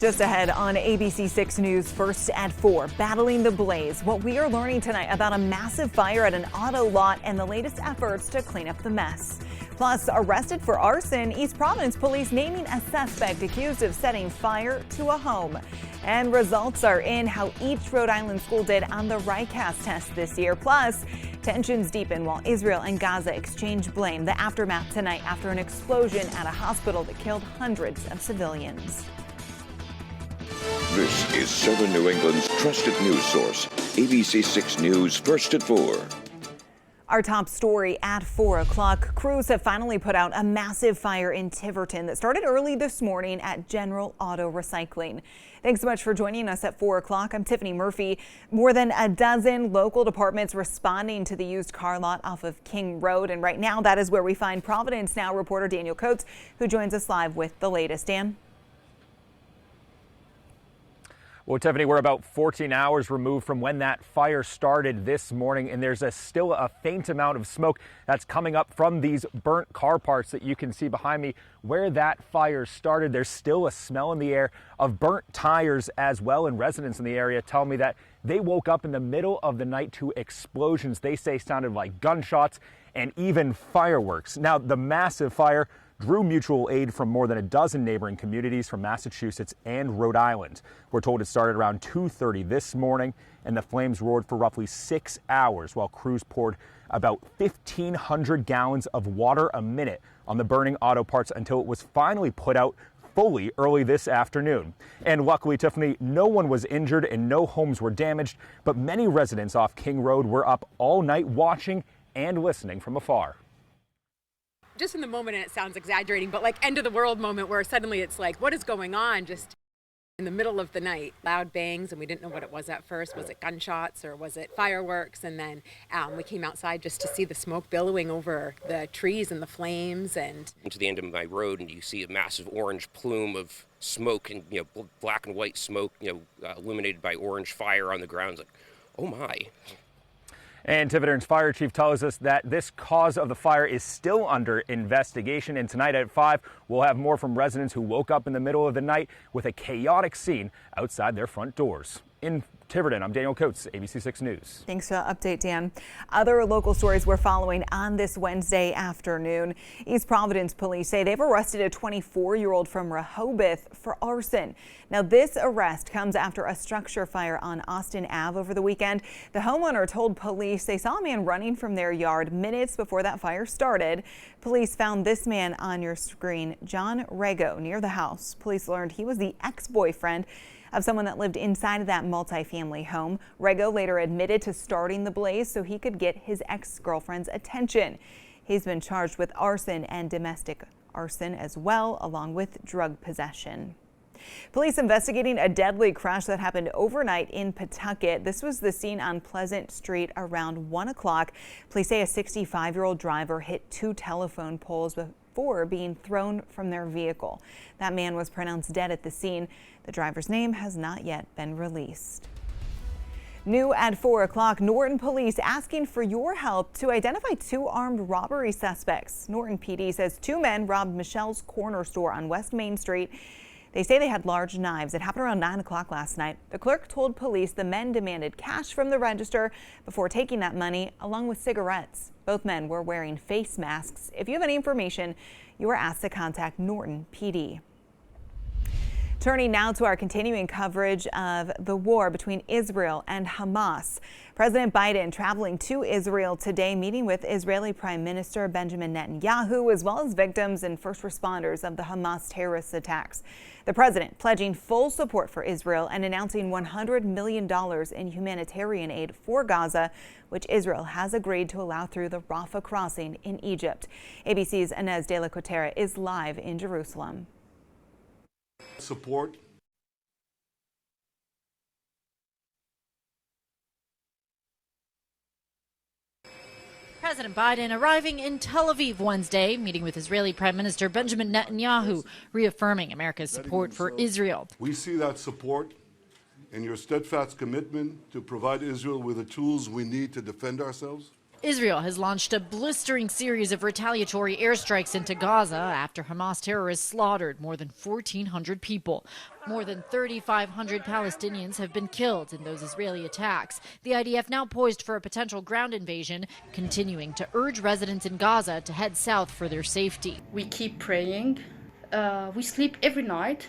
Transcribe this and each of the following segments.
Just ahead on ABC 6 News, first at 4, battling the blaze. What we are learning tonight about a massive fire at an auto lot and the latest efforts to clean up the mess. Plus, arrested for arson, East Providence police naming a suspect accused of setting fire to a home. And results are in how each Rhode Island school did on the RICAS test this year. Plus, tensions deepen while Israel and Gaza exchange blame. The aftermath tonight after an explosion at a hospital that killed hundreds of civilians. This is Southern New England's trusted news source, ABC 6 News, first at 4. Our top story at 4 o'clock. Crews have finally put out a massive fire in Tiverton that started early this morning at General Auto Recycling. Thanks so much for joining us at 4 o'clock. I'm Tiffany Murphy. More than a dozen local departments responding to the used car lot off of King Road. And right now, that is where we find Providence Now reporter Daniel Coates, who joins us live with the latest. Dan? Well, Tiffany, we're about 14 hours removed from when that fire started this morning, and there's still a faint amount of smoke that's coming up from these burnt car parts that you can see behind me. Where that fire started, there's still a smell in the air of burnt tires as well, and residents in the area tell me that they woke up in the middle of the night to explosions they say sounded like gunshots and even fireworks. Now, the massive fire drew mutual aid from more than a dozen neighboring communities from Massachusetts and Rhode Island. We're told it started around 2:30 this morning, and the flames roared for roughly 6 hours while crews poured about 1,500 gallons of water a minute on the burning auto parts until it was finally put out fully early this afternoon. And luckily, Tiffany, no one was injured and no homes were damaged, but many residents off King Road were up all night watching and listening from afar. Just in the moment, and it sounds exaggerating, but like end of the world moment where suddenly it's like, what is going on? Just in the middle of the night, loud bangs, and we didn't know what it was at first. Was it gunshots or was it fireworks? And then we came outside just to see the smoke billowing over the trees and the flames. And to the end of my road, and you see a massive orange plume of smoke and black and white smoke, illuminated by orange fire on the ground. It's like, oh my. And Tiverton's fire chief tells us that this cause of the fire is still under investigation. And tonight at 5, we'll have more from residents who woke up in the middle of the night with a chaotic scene outside their front doors. In Tiverton, I'm Daniel Coates, ABC 6 News. Thanks for the update, Dan. Other local stories we're following on this Wednesday afternoon. East Providence police say they've arrested a 24-year-old from Rehoboth for arson. Now, this arrest comes after a structure fire on Austin Ave over the weekend. The homeowner told police they saw a man running from their yard minutes before that fire started. Police found this man on your screen, John Rego, near the house. Police learned he was the ex-boyfriend of someone that lived inside of that multifamily home. Rego later admitted to starting the blaze so he could get his ex-girlfriend's attention. He's been charged with arson and domestic arson as well, along with drug possession. Police investigating a deadly crash that happened overnight in Pawtucket. This was the scene on Pleasant Street around 1 o'clock. Police say a 65-year-old driver hit 2 telephone poles before being thrown from their vehicle. That man was pronounced dead at the scene. The driver's name has not yet been released. New at 4 o'clock, Norton police asking for your help to identify 2 armed robbery suspects. Norton PD says 2 men robbed Michelle's Corner store on West Main Street. They say they had large knives. It happened around 9 o'clock last night. The clerk told police the men demanded cash from the register before taking that money, along with cigarettes. Both men were wearing face masks. If you have any information, you are asked to contact Norton PD. Turning now to our continuing coverage of the war between Israel and Hamas. President Biden traveling to Israel today, meeting with Israeli Prime Minister Benjamin Netanyahu, as well as victims and first responders of the Hamas terrorist attacks. The president pledging full support for Israel and announcing $100 million in humanitarian aid for Gaza, which Israel has agreed to allow through the Rafah crossing in Egypt. ABC's Inez de la Cotera is live in Jerusalem. Support. President Biden arriving in Tel Aviv Wednesday, meeting with Israeli Prime Minister Benjamin Netanyahu, reaffirming America's support for Israel. We see that support in your steadfast commitment to provide Israel with the tools we need to defend ourselves. Israel has launched a blistering series of retaliatory airstrikes into Gaza after Hamas terrorists slaughtered more than 1,400 people. More than 3,500 Palestinians have been killed in those Israeli attacks. The IDF now poised for a potential ground invasion, continuing to urge residents in Gaza to head south for their safety. We keep praying. We sleep every night,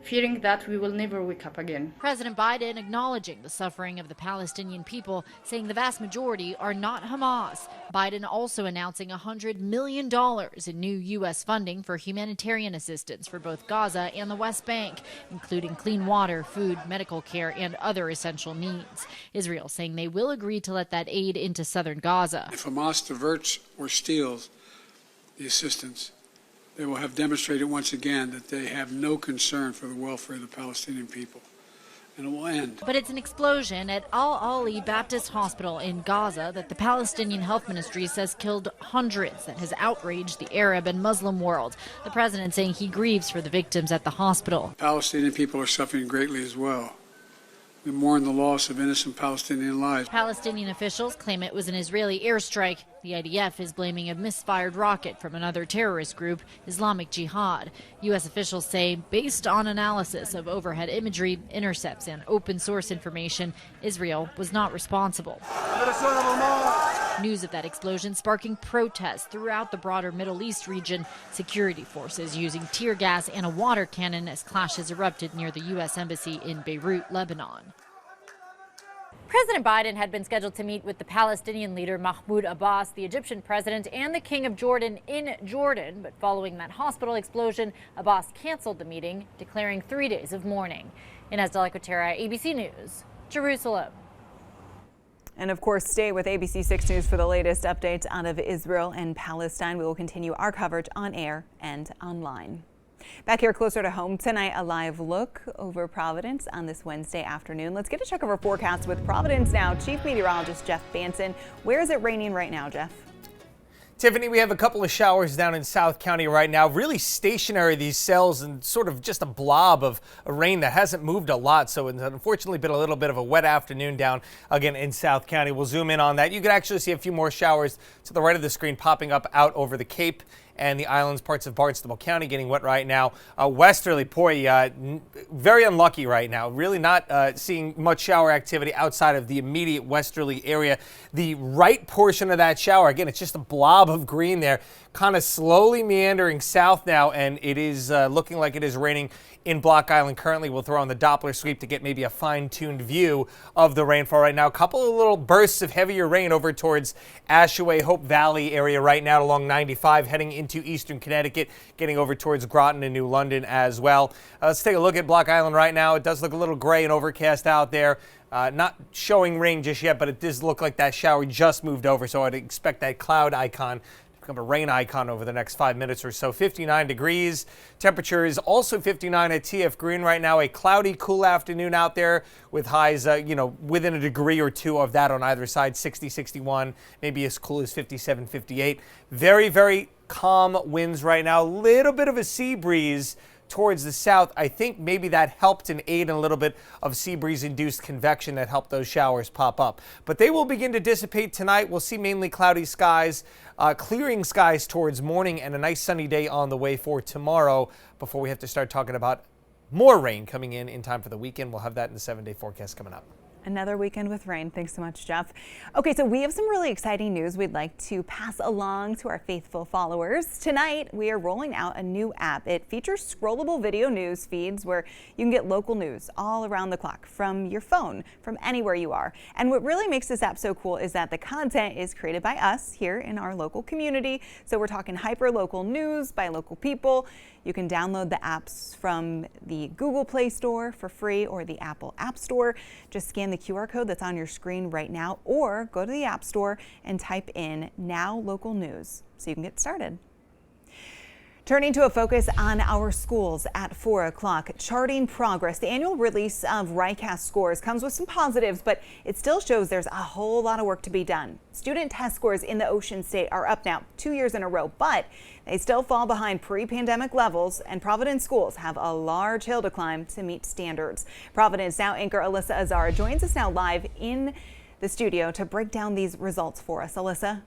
fearing that we will never wake up again. President Biden acknowledging the suffering of the Palestinian people, saying the vast majority are not Hamas. Biden also announcing $100 million in new U.S. funding for humanitarian assistance for both Gaza and the West Bank, including clean water, food, medical care, and other essential needs. Israel saying they will agree to let that aid into southern Gaza. If Hamas diverts or steals the assistance, they will have demonstrated once again that they have no concern for the welfare of the Palestinian people. And it will end. But it's an explosion at Al-Ali Baptist Hospital in Gaza that the Palestinian Health Ministry says killed hundreds, that has outraged the Arab and Muslim world. The president saying he grieves for the victims at the hospital. Palestinian people are suffering greatly as well. We mourn the loss of innocent Palestinian lives. Palestinian officials claim it was an Israeli airstrike. The IDF is blaming a misfired rocket from another terrorist group, Islamic Jihad. U.S. officials say, based on analysis of overhead imagery, intercepts, and open source information, Israel was not responsible. News of that explosion sparking protests throughout the broader Middle East region. Security forces using tear gas and a water cannon as clashes erupted near the U.S. Embassy in Beirut, Lebanon. President Biden had been scheduled to meet with the Palestinian leader Mahmoud Abbas, the Egyptian president, and the King of Jordan in Jordan. But following that hospital explosion, Abbas canceled the meeting, declaring 3 days of mourning. Inez de la Cuetara, ABC News, Jerusalem. And of course, stay with ABC 6 News for the latest updates out of Israel and Palestine. We will continue our coverage on air and online. Back here closer to home tonight, a live look over Providence on this Wednesday afternoon. Let's get a check of our forecast with Providence Now Chief Meteorologist Jeff Banson. Where is it raining right now, Jeff? Tiffany, we have a couple of showers down in South County right now. Really stationary, these cells, and sort of just a blob of rain that hasn't moved a lot. So it's unfortunately been a little bit of a wet afternoon down again in South County. We'll zoom in on that. You can actually see a few more showers to the right of the screen popping up out over the Cape and the islands, parts of Barnstable County getting wet right now. Westerly, boy, very unlucky right now. Really not seeing much shower activity outside of the immediate westerly area. The right portion of that shower, again, it's just a blob of green there, kind of slowly meandering south now, and it is looking like it is raining in Block Island currently. We'll throw on the Doppler sweep to get maybe a fine-tuned view of the rainfall right now. A couple of little bursts of heavier rain over towards Ashaway, Hope Valley area right now along 95, heading into eastern Connecticut, getting over towards Groton and New London as well. Let's take a look at Block Island right now. It does look a little gray and overcast out there. Not showing rain just yet, but it does look like that shower just moved over, so I'd expect that cloud icon become a rain icon over the next 5 minutes or so. 59 degrees. Temperature is also 59 at TF Green right now. A cloudy, cool afternoon out there with highs, within a degree or two of that on either side. 60, 61, maybe as cool as 57, 58. Very, very calm winds right now. A little bit of a sea breeze towards the south. I think maybe that helped and aid in a little bit of sea breeze induced convection that helped those showers pop up. But they will begin to dissipate tonight. We'll see mainly cloudy skies, clearing skies towards morning, and a nice sunny day on the way for tomorrow before we have to start talking about more rain coming in time for the weekend. We'll have that in the 7-day forecast coming up. Another weekend with rain. Thanks so much, Jeff. Okay, so we have some really exciting news we'd like to pass along to our faithful followers. Tonight, we are rolling out a new app. It features scrollable video news feeds where you can get local news all around the clock from your phone, from anywhere you are. And what really makes this app so cool is that the content is created by us here in our local community. So we're talking hyper-local news by local people. You can download the apps from the Google Play Store for free or the Apple App Store. Just scan the QR code that's on your screen right now, or go to the App Store and type in Now Local News so you can get started. Turning to a focus on our schools at 4 o'clock, Charting Progress. The annual release of RICAS scores comes with some positives, but it still shows there's a whole lot of work to be done. Student test scores in the Ocean State are up now 2 years in a row, but they still fall behind pre-pandemic levels, and Providence schools have a large hill to climb to meet standards. Providence Now anchor Alyssa Azar joins us now live in the studio to break down these results for us. Alyssa?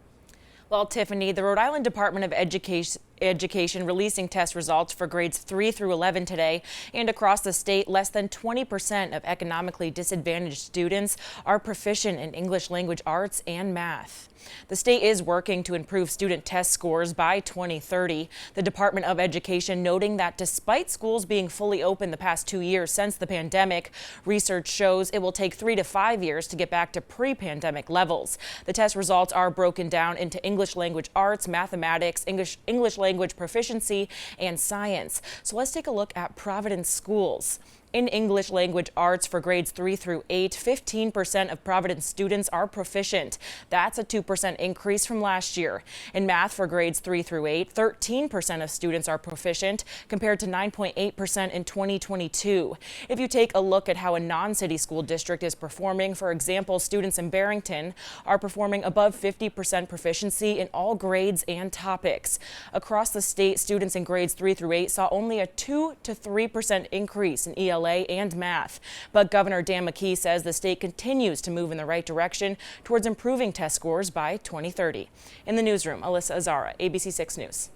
Well, Tiffany, the Rhode Island Department of Education releasing test results for grades 3 through 11 today, and across the state, less than 20% of economically disadvantaged students are proficient in English language arts and math. The state is working to improve student test scores by 2030. The Department of Education noting that despite schools being fully open the past 2 years since the pandemic, research shows it will take 3 to 5 years to get back to pre-pandemic levels. The test results are broken down into English language arts, mathematics, English language proficiency, and science. So let's take a look at Providence schools. In English language arts for grades 3 through 8, 15% of Providence students are proficient. That's a 2% increase from last year. In math for grades 3 through 8, 13% of students are proficient compared to 9.8% in 2022. If you take a look at how a non-city school district is performing, for example, students in Barrington are performing above 50% proficiency in all grades and topics. Across the state, students in grades 3 through 8 saw only a 2 to 3% increase in ELA and math. But Governor Dan McKee says the state continues to move in the right direction towards improving test scores by 2030. In the newsroom, Alyssa Azara, ABC 6 News.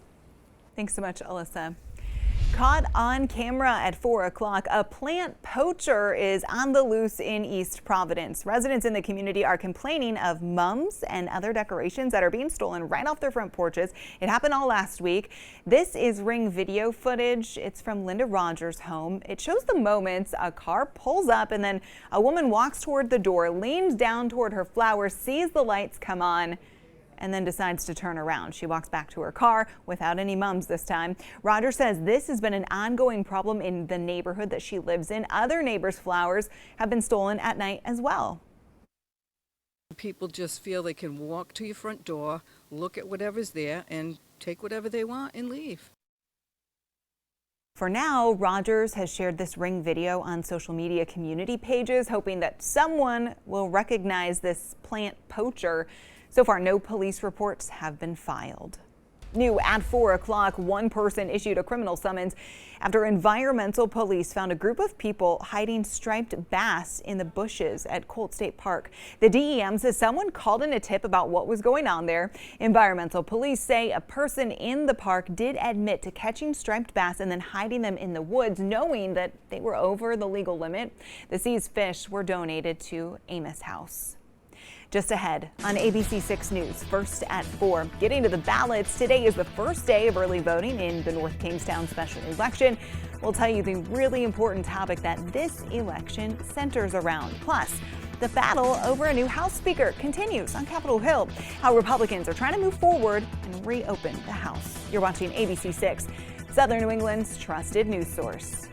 Thanks so much, Alyssa. Caught on camera at 4 o'clock, a plant poacher is on the loose in East Providence. Residents in the community are complaining of mums and other decorations that are being stolen right off their front porches. It happened all last week. This is Ring video footage. It's from Linda Rogers' home. It shows the moments a car pulls up and then a woman walks toward the door, leans down toward her flowers, sees the lights come on, and then decides to turn around. She walks back to her car without any mums this time. Rogers says this has been an ongoing problem in the neighborhood that she lives in. Other neighbors' flowers have been stolen at night as well. People just feel they can walk to your front door, look at whatever's there, and take whatever they want and leave. For now, Rogers has shared this Ring video on social media community pages, hoping that someone will recognize this plant poacher. So far, no police reports have been filed. New at 4 o'clock, one person issued a criminal summons after environmental police found a group of people hiding striped bass in the bushes at Colt State Park. The DEM says someone called in a tip about what was going on there. Environmental police say a person in the park did admit to catching striped bass and then hiding them in the woods, knowing that they were over the legal limit. The seized fish were donated to Amos House. Just ahead on ABC 6 News, first at 4. Getting to the ballots, today is the first day of early voting in the North Kingstown special election. We'll tell you the really important topic that this election centers around. Plus, the battle over a new House Speaker continues on Capitol Hill. How Republicans are trying to move forward and reopen the House. You're watching ABC 6, Southern New England's trusted news source.